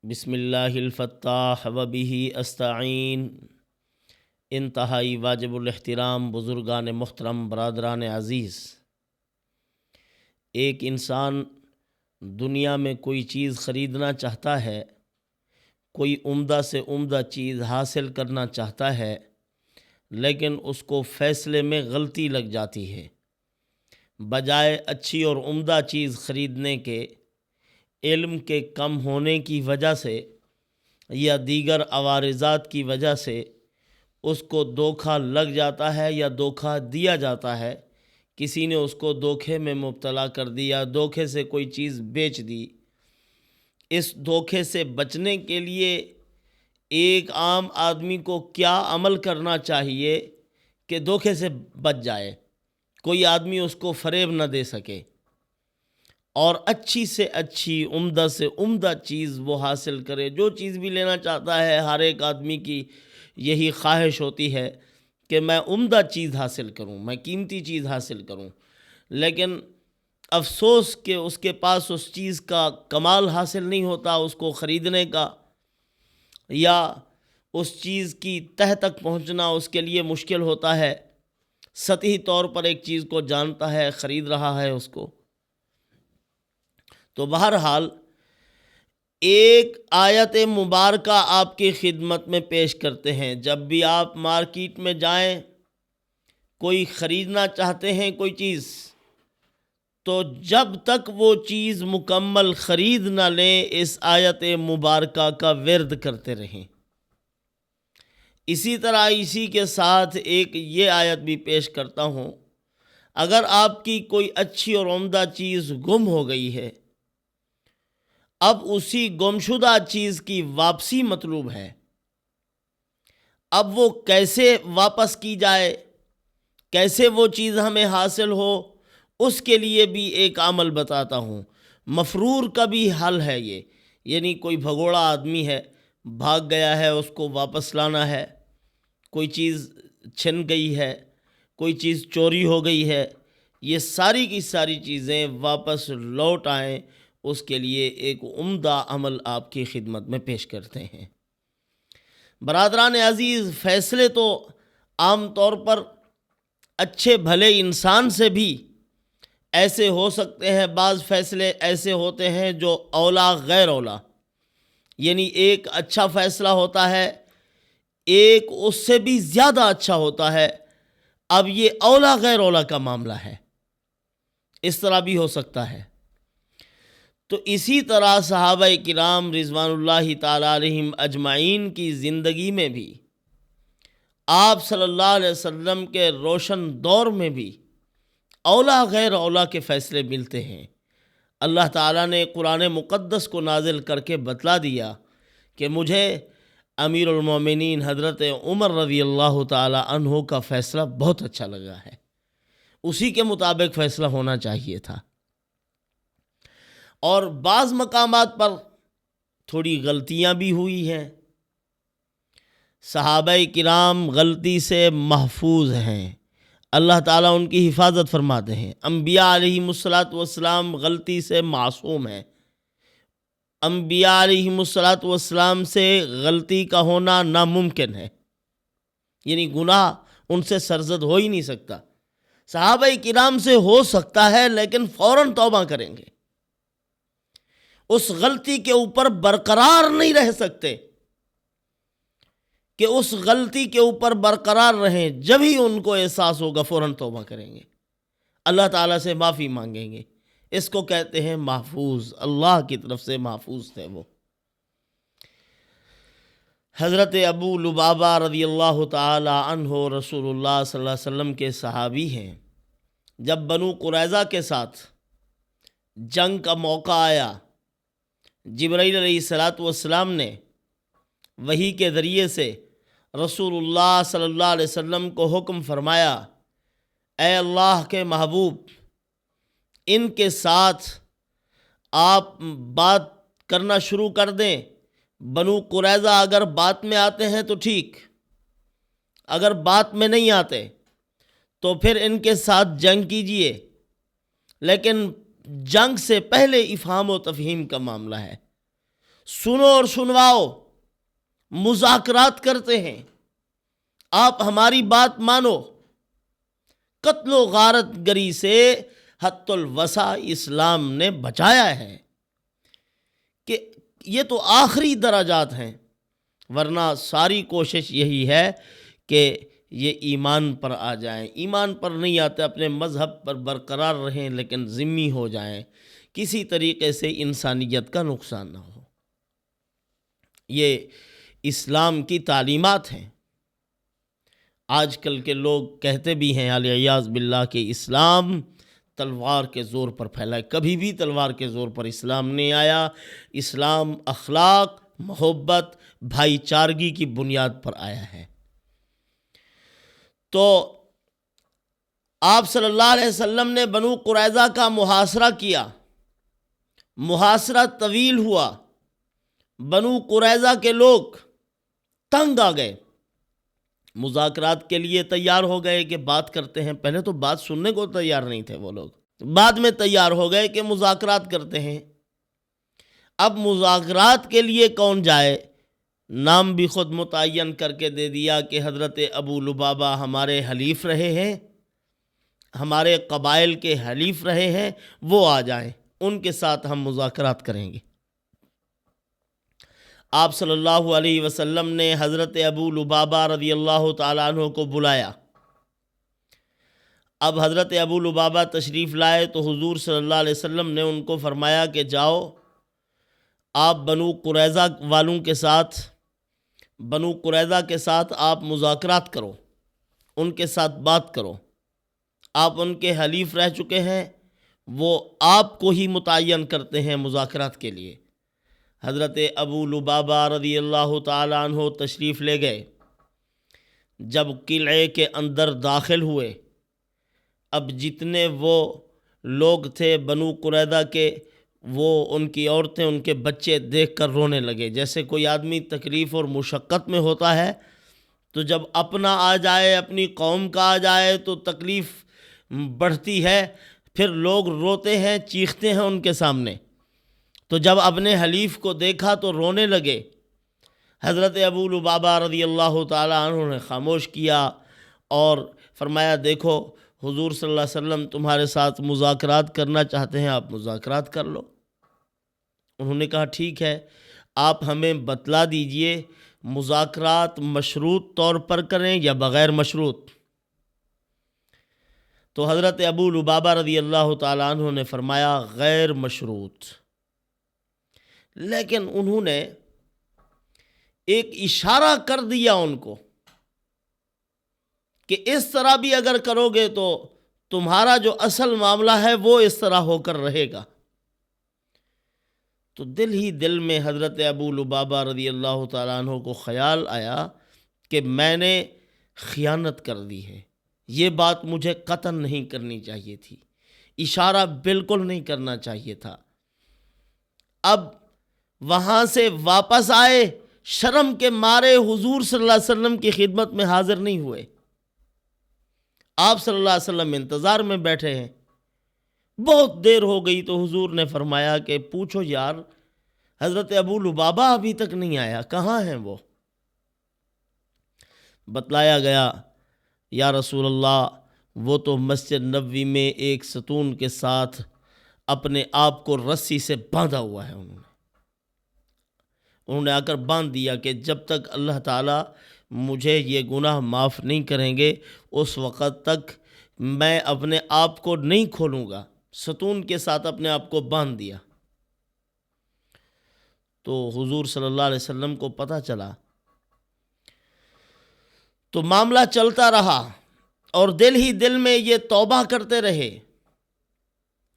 بسم اللہ الفتاح و بہ استعین۔ انتہائی واجب الاحترام بزرگان محترم، برادران عزیز، ایک انسان دنیا میں کوئی چیز خریدنا چاہتا ہے، کوئی عمدہ سے عمدہ چیز حاصل کرنا چاہتا ہے، لیکن اس کو فیصلے میں غلطی لگ جاتی ہے۔ بجائے اچھی اور عمدہ چیز خریدنے کے، علم کے کم ہونے کی وجہ سے یا دیگر عوارضات کی وجہ سے اس کو دھوکہ لگ جاتا ہے یا دھوکہ دیا جاتا ہے۔ کسی نے اس کو دھوکے میں مبتلا کر دیا، دھوکے سے کوئی چیز بیچ دی۔ اس دھوکے سے بچنے کے لیے ایک عام آدمی کو کیا عمل کرنا چاہیے کہ دھوکے سے بچ جائے، کوئی آدمی اس کو فریب نہ دے سکے، اور اچھی سے اچھی، عمدہ سے عمدہ چیز وہ حاصل کرے۔ جو چیز بھی لینا چاہتا ہے، ہر ایک آدمی کی یہی خواہش ہوتی ہے کہ میں عمدہ چیز حاصل کروں، میں قیمتی چیز حاصل کروں، لیکن افسوس کہ اس کے پاس اس چیز کا کمال حاصل نہیں ہوتا، اس کو خریدنے کا یا اس چیز کی تہ تک پہنچنا اس کے لیے مشکل ہوتا ہے۔ سطحی طور پر ایک چیز کو جانتا ہے، خرید رہا ہے اس کو۔ تو بہرحال ایک آیت مبارکہ آپ کی خدمت میں پیش کرتے ہیں۔ جب بھی آپ مارکیٹ میں جائیں، کوئی خریدنا چاہتے ہیں کوئی چیز، تو جب تک وہ چیز مکمل خرید نہ لیں، اس آیت مبارکہ کا ورد کرتے رہیں۔ اسی طرح اسی کے ساتھ ایک یہ آیت بھی پیش کرتا ہوں، اگر آپ کی کوئی اچھی اور عمدہ چیز گم ہو گئی ہے، اب اسی گمشدہ چیز کی واپسی مطلوب ہے۔ اب وہ کیسے واپس کی جائے، کیسے وہ چیز ہمیں حاصل ہو، اس کے لیے بھی ایک عمل بتاتا ہوں۔ مفرور کا بھی حل ہے یہ، یعنی کوئی بھگوڑا آدمی ہے، بھاگ گیا ہے، اس کو واپس لانا ہے، کوئی چیز چھن گئی ہے، کوئی چیز چوری ہو گئی ہے، یہ ساری کی ساری چیزیں واپس لوٹ آئیں، اس کے لیے ایک عمدہ عمل آپ کی خدمت میں پیش کرتے ہیں۔ برادران عزیز، فیصلے تو عام طور پر اچھے بھلے انسان سے بھی ایسے ہو سکتے ہیں، بعض فیصلے ایسے ہوتے ہیں جو اولا غیر اولا، یعنی ایک اچھا فیصلہ ہوتا ہے، ایک اس سے بھی زیادہ اچھا ہوتا ہے۔ اب یہ اولا غیر اولا کا معاملہ ہے، اس طرح بھی ہو سکتا ہے۔ تو اسی طرح صحابہ کرام رضوان اللہ تعالی علیہم اجمعین کی زندگی میں بھی، آپ صلی اللہ علیہ وسلم کے روشن دور میں بھی اولا غیر اولا کے فیصلے ملتے ہیں۔ اللہ تعالیٰ نے قرآن مقدس کو نازل کر کے بتلا دیا کہ مجھے امیر المومنین حضرت عمر رضی اللہ تعالی عنہ کا فیصلہ بہت اچھا لگا ہے، اسی کے مطابق فیصلہ ہونا چاہیے تھا۔ اور بعض مقامات پر تھوڑی غلطیاں بھی ہوئی ہیں۔ صحابہ کرام غلطی سے محفوظ ہیں، اللہ تعالیٰ ان کی حفاظت فرماتے ہیں۔ انبیاء علیہم الصلاۃ والسلام غلطی سے معصوم ہیں۔ انبیاء علیہم الصلاۃ والسلام سے غلطی کا ہونا ناممکن ہے، یعنی گناہ ان سے سرزد ہو ہی نہیں سکتا۔ صحابہ کرام سے ہو سکتا ہے، لیکن فوراً توبہ کریں گے، اس غلطی کے اوپر برقرار نہیں رہ سکتے کہ اس غلطی کے اوپر برقرار رہیں۔ جب ہی ان کو احساس ہوگا فوراً توبہ کریں گے، اللہ تعالیٰ سے معافی مانگیں گے۔ اس کو کہتے ہیں محفوظ، اللہ کی طرف سے محفوظ تھے وہ۔ حضرت ابو لبابہ رضی اللہ تعالی عنہ رسول اللہ صلی اللہ علیہ وسلم کے صحابی ہیں۔ جب بنو قریظہ کے ساتھ جنگ کا موقع آیا، جبرائیل علیہ السلام نے وحی کے ذریعے سے رسول اللہ صلی اللہ علیہ وسلم کو حکم فرمایا، اے اللہ کے محبوب، ان کے ساتھ آپ بات کرنا شروع کر دیں۔ بنو قریظہ اگر بات میں آتے ہیں تو ٹھیک، اگر بات میں نہیں آتے تو پھر ان کے ساتھ جنگ کیجئے، لیکن جنگ سے پہلے افہام و تفہیم کا معاملہ ہے۔ سنو اور سنواؤ، مذاکرات کرتے ہیں، آپ ہماری بات مانو۔ قتل و غارت گری سے حد الوسع اسلام نے بچایا ہے کہ یہ تو آخری درجات ہیں، ورنہ ساری کوشش یہی ہے کہ یہ ایمان پر آ جائیں۔ ایمان پر نہیں آتے، اپنے مذہب پر برقرار رہیں لیکن ذمی ہو جائیں، کسی طریقے سے انسانیت کا نقصان نہ ہو۔ یہ اسلام کی تعلیمات ہیں۔ آج کل کے لوگ کہتے بھی ہیں علیہ باللہ کہ اسلام تلوار کے زور پر پھیلا ہے۔ کبھی بھی تلوار کے زور پر اسلام نہیں آیا۔ اسلام اخلاق، محبت، بھائی چارگی کی بنیاد پر آیا ہے۔ تو آپ صلی اللہ علیہ وسلم نے بنو قریظہ کا محاصرہ کیا، محاصرہ طویل ہوا، بنو قریظہ کے لوگ تنگ آ گئے، مذاکرات کے لیے تیار ہو گئے کہ بات کرتے ہیں۔ پہلے تو بات سننے کو تیار نہیں تھے وہ لوگ، بعد میں تیار ہو گئے کہ مذاکرات کرتے ہیں۔ اب مذاکرات کے لیے کون جائے؟ نام بھی خود متعین کر کے دے دیا کہ حضرت ابو لبابہ ہمارے حلیف رہے ہیں، ہمارے قبائل کے حلیف رہے ہیں، وہ آ جائیں، ان کے ساتھ ہم مذاکرات کریں گے۔ آپ صلی اللہ علیہ وسلم نے حضرت ابو لبابہ رضی اللہ تعالیٰ عنہ کو بلایا۔ اب حضرت ابو لبابہ تشریف لائے تو حضور صلی اللہ علیہ وسلم نے ان کو فرمایا کہ جاؤ، آپ بنو قریظہ والوں کے ساتھ، بنو قریظہ کے ساتھ آپ مذاکرات کرو، ان کے ساتھ بات کرو۔ آپ ان کے حلیف رہ چکے ہیں، وہ آپ کو ہی متعین کرتے ہیں مذاکرات کے لیے۔ حضرت ابو لبابہ رضی اللہ تعالیٰ عنہ تشریف لے گئے۔ جب قلعے کے اندر داخل ہوئے، اب جتنے وہ لوگ تھے بنو قریظہ کے، وہ ان کی عورتیں، ان کے بچے دیکھ کر رونے لگے۔ جیسے کوئی آدمی تکلیف اور مشقت میں ہوتا ہے تو جب اپنا آ جائے، اپنی قوم کا آ جائے تو تکلیف بڑھتی ہے، پھر لوگ روتے ہیں، چیختے ہیں ان کے سامنے۔ تو جب اپنے حلیف کو دیکھا تو رونے لگے۔ حضرت ابو لبابہ رضی اللہ تعالیٰ عنہ نے خاموش کیا اور فرمایا دیکھو حضور صلی اللہ علیہ وسلم تمہارے ساتھ مذاکرات کرنا چاہتے ہیں، آپ مذاکرات کر لو۔ انہوں نے کہا ٹھیک ہے، آپ ہمیں بتلا دیجئے مذاکرات مشروط طور پر کریں یا بغیر مشروط؟ تو حضرت ابو لبابہ رضی اللہ تعالیٰ عنہ نے فرمایا غیر مشروط۔ لیکن انہوں نے ایک اشارہ کر دیا ان کو کہ اس طرح بھی اگر کرو گے تو تمہارا جو اصل معاملہ ہے وہ اس طرح ہو کر رہے گا۔ تو دل ہی دل میں حضرت ابو لبابہ رضی اللہ تعالیٰ عنہ کو خیال آیا کہ میں نے خیانت کر دی ہے، یہ بات مجھے قطعاً نہیں کرنی چاہیے تھی، اشارہ بالکل نہیں کرنا چاہیے تھا۔ اب وہاں سے واپس آئے، شرم کے مارے حضور صلی اللہ علیہ وسلم کی خدمت میں حاضر نہیں ہوئے۔ آپ صلی اللہ علیہ وسلم انتظار میں بیٹھے ہیں۔ بہت دیر ہو گئی تو حضور نے فرمایا کہ پوچھو یار، حضرت ابو لبابہ ابھی تک نہیں آیا، کہاں ہیں وہ؟ بتلایا گیا یا رسول اللہ وہ تو مسجد نبوی میں ایک ستون کے ساتھ اپنے آپ کو رسی سے باندھا ہوا ہے۔ انہوں نے آ کر باندھ دیا کہ جب تک اللہ تعالیٰ مجھے یہ گناہ معاف نہیں کریں گے اس وقت تک میں اپنے آپ کو نہیں کھولوں گا۔ ستون کے ساتھ اپنے آپ کو باندھ دیا۔ تو حضور صلی اللہ علیہ وسلم کو پتہ چلا تو معاملہ چلتا رہا اور دل ہی دل میں یہ توبہ کرتے رہے۔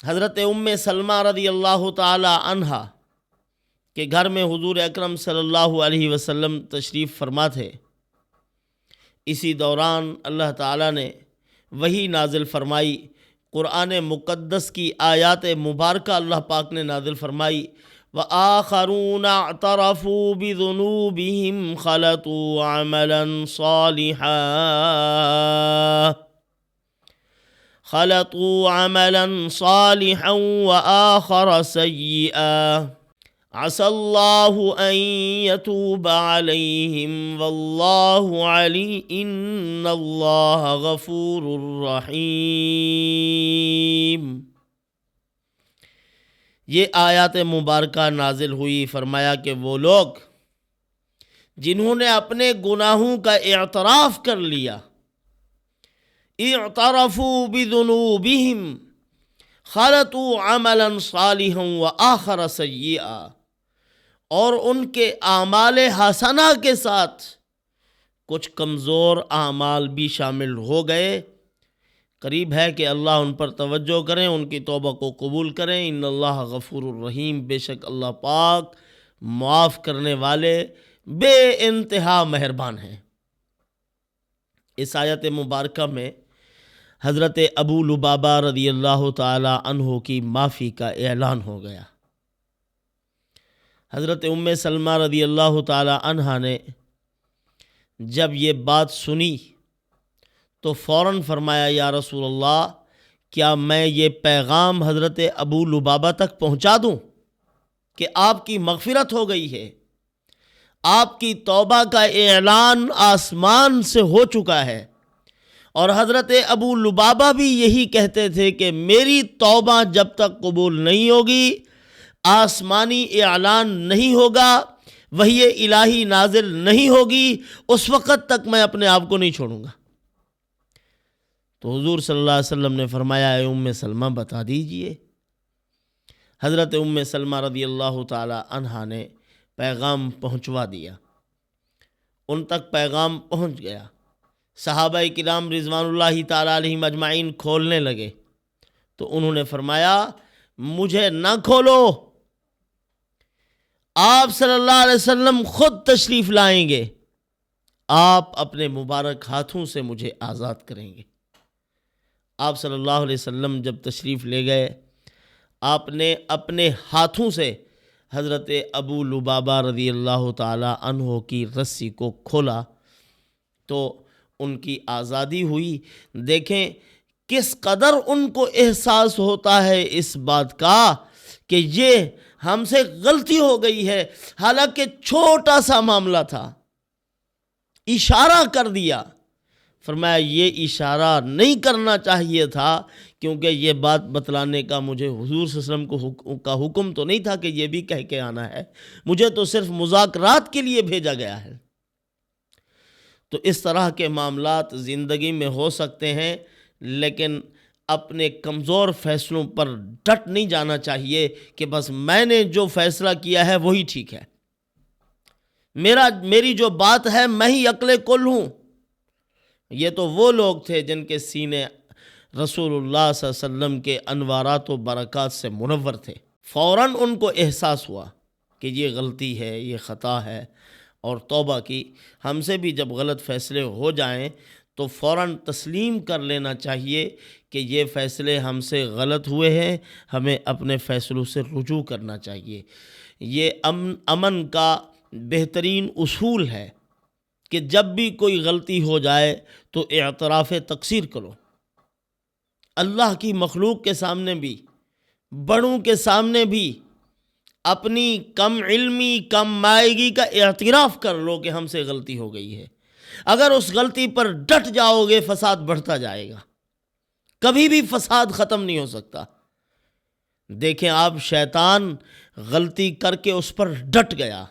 حضرت ام سلمہ رضی اللہ تعالی عنہا کے گھر میں حضور اکرم صلی اللہ علیہ وسلم تشریف فرما تھے۔ اسی دوران اللہ تعالیٰ نے وحی نازل فرمائی، قرآن مقدس کی آیات مبارکہ اللہ پاک نے نازل فرمائی، وَآخَرُونَ اعْتَرَفُوا بِذُنُوبِهِمْ خَلَطُوا عَمَلًا صَالِحًا وَآخَرَ سَيِّئًا۔ عسى الله أن يتوب عليهم والله علي إن الله غفور رحيم۔ یہ آیات مبارکہ نازل ہوئی، فرمایا کہ وہ لوگ جنہوں نے اپنے گناہوں کا اعتراف کر لیا، اعترفوا بذنوبہم خلطوا عملا صالحا وآخر سیئا، اور ان کے اعمال حسنہ کے ساتھ کچھ کمزور اعمال بھی شامل ہو گئے۔ قریب ہے کہ اللہ ان پر توجہ کریں، ان کی توبہ کو قبول کریں۔ ان اللہ غفور الرحیم، بے شک اللہ پاک معاف کرنے والے بے انتہا مہربان ہیں۔ اس آیت مبارکہ میں حضرت ابو لبابہ رضی اللہ تعالی عنہ کی معافی کا اعلان ہو گیا۔ حضرت ام سلمہ رضی اللہ تعالی عنہا نے جب یہ بات سنی تو فوراً فرمایا، یا رسول اللہ، کیا میں یہ پیغام حضرت ابو لبابہ تک پہنچا دوں کہ آپ کی مغفرت ہو گئی ہے، آپ کی توبہ کا اعلان آسمان سے ہو چکا ہے؟ اور حضرت ابو لبابہ بھی یہی کہتے تھے کہ میری توبہ جب تک قبول نہیں ہوگی، آسمانی اعلان نہیں ہوگا، وحی الہی نازل نہیں ہوگی، اس وقت تک میں اپنے آپ کو نہیں چھوڑوں گا۔ تو حضور صلی اللہ علیہ وسلم نے فرمایا، اے ام سلمہ بتا دیجئے۔ حضرت ام سلمہ رضی اللہ تعالی عنہا نے پیغام پہنچوا دیا، ان تک پیغام پہنچ گیا۔ صحابہ کرام رضوان اللہ تعالی علیہم اجمعین کھولنے لگے تو انہوں نے فرمایا، مجھے نہ کھولو، آپ صلی اللہ علیہ وسلم خود تشریف لائیں گے، آپ اپنے مبارک ہاتھوں سے مجھے آزاد کریں گے۔ آپ صلی اللہ علیہ وسلم جب تشریف لے گئے، آپ نے اپنے ہاتھوں سے حضرت ابو لبابہ رضی اللہ تعالی عنہ کی رسی کو کھولا تو ان کی آزادی ہوئی۔ دیکھیں کس قدر ان کو احساس ہوتا ہے اس بات کا کہ یہ ہم سے غلطی ہو گئی ہے، حالانکہ چھوٹا سا معاملہ تھا، اشارہ کر دیا۔ فرمایا یہ اشارہ نہیں کرنا چاہیے تھا، کیونکہ یہ بات بتلانے کا مجھے حضور صلی اللہ علیہ وسلم کا حکم تو نہیں تھا کہ یہ بھی کہہ کے آنا ہے، مجھے تو صرف مذاکرات کے لیے بھیجا گیا ہے۔ تو اس طرح کے معاملات زندگی میں ہو سکتے ہیں، لیکن اپنے کمزور فیصلوں پر ڈٹ نہیں جانا چاہیے کہ بس میں نے جو فیصلہ کیا ہے وہی ٹھیک ہے، میری جو بات ہے میں ہی عقل کل ہوں۔ یہ تو وہ لوگ تھے جن کے سینے رسول اللہ صلی اللہ علیہ وسلم کے انوارات و برکات سے منور تھے۔ فوراً ان کو احساس ہوا کہ یہ غلطی ہے، یہ خطا ہے، اور توبہ کی۔ ہم سے بھی جب غلط فیصلے ہو جائیں تو فوراً تسلیم کر لینا چاہیے کہ یہ فیصلے ہم سے غلط ہوئے ہیں، ہمیں اپنے فیصلوں سے رجوع کرنا چاہیے۔ یہ امن کا بہترین اصول ہے کہ جب بھی کوئی غلطی ہو جائے تو اعتراف تقصیر کرو۔ اللہ کی مخلوق کے سامنے بھی، بڑوں کے سامنے بھی اپنی کم علمی، کم مائگی کا اعتراف کر لو کہ ہم سے غلطی ہو گئی ہے۔ اگر اس غلطی پر ڈٹ جاؤ گے فساد بڑھتا جائے گا، کبھی بھی فساد ختم نہیں ہو سکتا۔ دیکھیں آپ، شیطان غلطی کر کے اس پر ڈٹ گیا،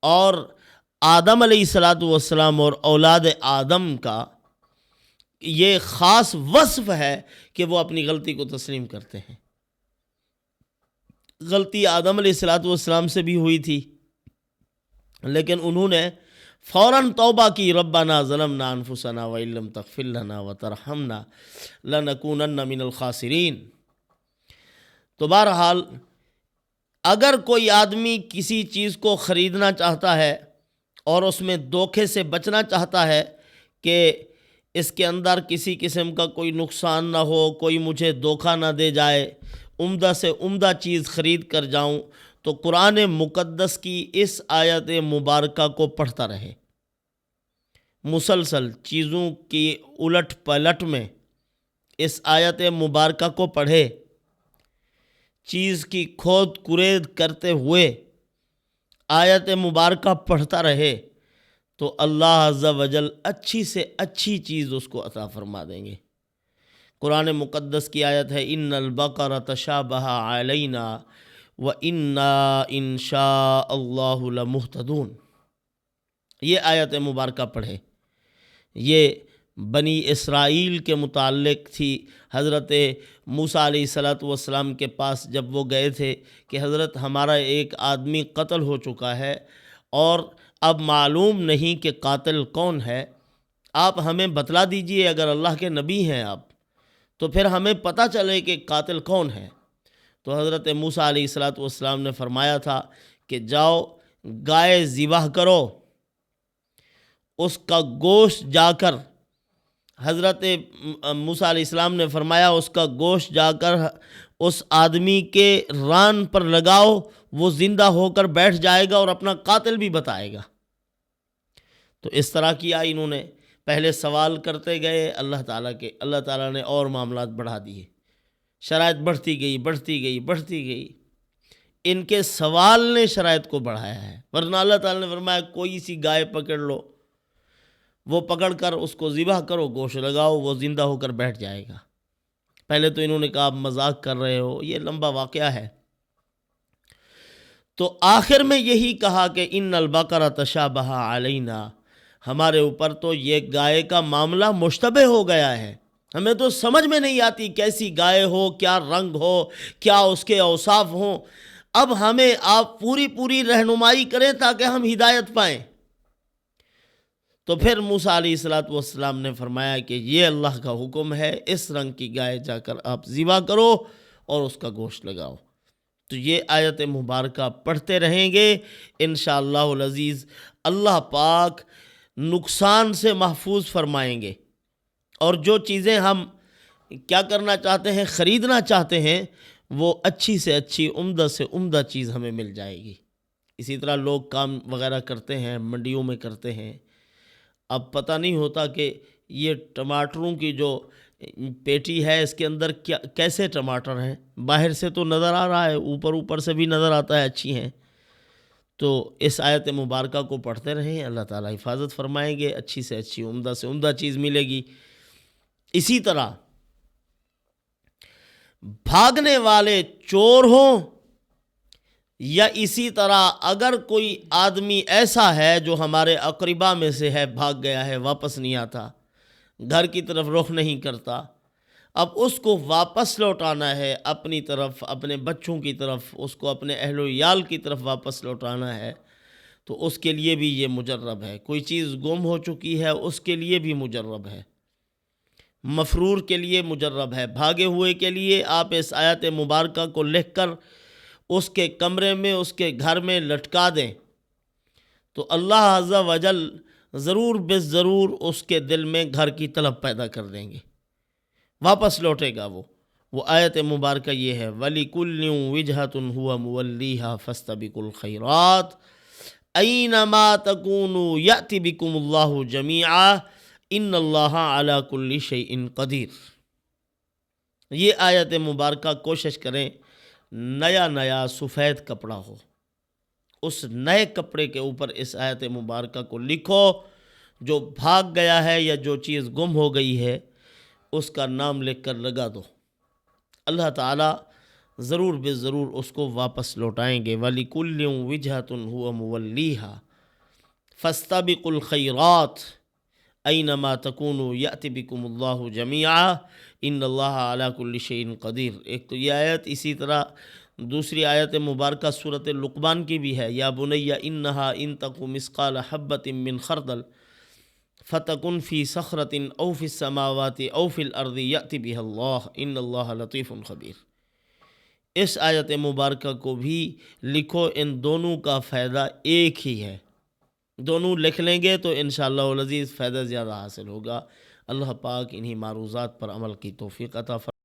اور آدم علیہ السلام اور اولاد آدم کا یہ خاص وصف ہے کہ وہ اپنی غلطی کو تسلیم کرتے ہیں۔ غلطی آدم علیہ السلام سے بھی ہوئی تھی، لیکن انہوں نے فوراً توبہ کی، ربنا ظلمنا انفسنا وان لم تغفر لنا وترحمنا لنکونن من الخاسرین۔ تو بہرحال اگر کوئی آدمی کسی چیز کو خریدنا چاہتا ہے اور اس میں دھوکے سے بچنا چاہتا ہے کہ اس کے اندر کسی قسم کا کوئی نقصان نہ ہو، کوئی مجھے دھوکہ نہ دے جائے، عمدہ سے عمدہ چیز خرید کر جاؤں، تو قرآن مقدس کی اس آیت مبارکہ کو پڑھتا رہے، مسلسل چیزوں کی الٹ پلٹ میں اس آیت مبارکہ کو پڑھے۔ چیز کی کھود کرید کرتے ہوئے آیت مبارکہ پڑھتا رہے تو اللہ عز و جل اچھی سے اچھی چیز اس کو عطا فرما دیں گے۔ قرآن مقدس کی آیت ہے ان البقرہ تشابہ علینا وَإِنَّا إِن شَاءَ اللَّهُ لَمُهْتَدُونَ۔ یہ آیت مبارکہ پڑھے، یہ بنی اسرائیل کے متعلق تھی۔ حضرت موسیٰ علیہ السلام کے پاس جب وہ گئے تھے کہ حضرت ہمارا ایک آدمی قتل ہو چکا ہے اور اب معلوم نہیں کہ قاتل کون ہے، آپ ہمیں بتلا دیجئے، اگر اللہ کے نبی ہیں آپ تو پھر ہمیں پتہ چلے کہ قاتل کون ہے۔ تو حضرت موسیٰ علیہ السلام نے فرمایا تھا کہ جاؤ گائے ذبح کرو، اس کا گوشت جا کر، حضرت موسیٰ علیہ السلام نے فرمایا اس کا گوشت جا کر اس آدمی کے ران پر لگاؤ، وہ زندہ ہو کر بیٹھ جائے گا اور اپنا قاتل بھی بتائے گا۔ تو اس طرح کیا انہوں نے، پہلے سوال کرتے گئے اللہ تعالیٰ نے اور معاملات بڑھا دیے، شرائط بڑھتی گئی، ان کے سوال نے شرائط کو بڑھایا ہے، ورنہ اللہ تعالیٰ نے فرمایا کوئی سی گائے پکڑ لو، وہ پکڑ کر اس کو ذبح کرو، گوشت لگاؤ، وہ زندہ ہو کر بیٹھ جائے گا۔ پہلے تو انہوں نے کہا آپ مذاق کر رہے ہو، یہ لمبا واقعہ ہے۔ تو آخر میں یہی کہا کہ ان البقرہ تشابہ علینا، ہمارے اوپر تو یہ گائے کا معاملہ مشتبہ ہو گیا ہے، ہمیں تو سمجھ میں نہیں آتی کیسی گائے ہو، کیا رنگ ہو، کیا اس کے اوصاف ہوں، اب ہمیں آپ پوری رہنمائی کریں تاکہ ہم ہدایت پائیں۔ تو پھر موسیٰ علیہ السلام نے فرمایا کہ یہ اللہ کا حکم ہے، اس رنگ کی گائے جا کر آپ ذبح کرو اور اس کا گوشت لگاؤ۔ تو یہ آیت مبارکہ پڑھتے رہیں گے انشاءاللہ العزیز، اللہ پاک نقصان سے محفوظ فرمائیں گے، اور جو چیزیں ہم کیا کرنا چاہتے ہیں، خریدنا چاہتے ہیں، وہ اچھی سے اچھی، عمدہ سے عمدہ چیز ہمیں مل جائے گی۔ اسی طرح لوگ کام وغیرہ کرتے ہیں، منڈیوں میں کرتے ہیں، اب پتہ نہیں ہوتا کہ یہ ٹماٹروں کی جو پیٹی ہے اس کے اندر کیسے ٹماٹر ہیں، باہر سے تو نظر آ رہا ہے، اوپر سے بھی نظر آتا ہے اچھی ہیں۔ تو اس آیت مبارکہ کو پڑھتے رہیں، اللہ تعالیٰ حفاظت فرمائیں گے، اچھی سے اچھی، عمدہ سے عمدہ چیز ملے گی۔ اسی طرح بھاگنے والے چور ہوں، یا اسی طرح اگر کوئی آدمی ایسا ہے جو ہمارے اقربا میں سے ہے، بھاگ گیا ہے، واپس نہیں آتا، گھر کی طرف رخ نہیں کرتا، اب اس کو واپس لوٹانا ہے اپنی طرف، اپنے بچوں کی طرف، اس کو اپنے اہل و عیال کی طرف واپس لوٹانا ہے، تو اس کے لیے بھی یہ مجرب ہے۔ کوئی چیز گم ہو چکی ہے اس کے لیے بھی مجرب ہے، مفرور کے لیے مجرب ہے، بھاگے ہوئے کے لیے آپ اس آیت مبارکہ کو لکھ کر اس کے کمرے میں، اس کے گھر میں لٹکا دیں تو اللہ عز و جل ضرور ضرور اس کے دل میں گھر کی طلب پیدا کر دیں گے، واپس لوٹے گا وہ آیت مبارکہ یہ ہے وَلِكُلٍّ وِجْهَةٌ هُوَ مُوَلِّيهَا فَاسْتَبِقُوا الْخَيْرَاتِ أَيْنَمَا تَكُونُوا يَأْتِ بِكُمُ اللَّهُ جَمِيعًا إِنَّ اللَّهَ عَلَى كُلِّ شَيْءٍ قَدِيرٌ۔ یہ آیت مبارکہ کوشش کریں نیا سفید کپڑا ہو، اس نئے کپڑے کے اوپر اس آیت مبارکہ کو لکھو، جو بھاگ گیا ہے یا جو چیز گم ہو گئی ہے اس کا نام لکھ کر لگا دو، اللہ تعالیٰ ضرور اس کو واپس لوٹائیں گے۔ وَلِكُلٍّ وِجْهَةٌ هُوَ مُوَلِّيهَا فَاسْتَبِقُوا الْخَيْرَاتِ أَيْنَمَا تَكُونُوا يَأْتِ بِكُمُ اللَّهُ جَمِيعًا إِنَّ اللَّهَ عَلَى كُلِّ شَيْءٍ قَدِيرٌ۔ ایک تو یہ آیت، اسی طرح دوسری آیت مبارکہ سورۃ لقمان کی بھی ہے، یا بنی انها ان تک مثقال حبۃ من خردل فتکن فی صخرۃ او فی السماوات او فی الارض یأت بها اللہ ان اللہ لطیف خبیر۔ اس آیت مبارکہ کو بھی لکھو، ان دونوں کا فائدہ ایک ہی ہے، دونوں لکھ لیں گے تو انشاءاللہ العزیز فائدہ زیادہ حاصل ہوگا۔ اللہ پاک انہی معروضات پر عمل کی توفیق عطا فرمائے۔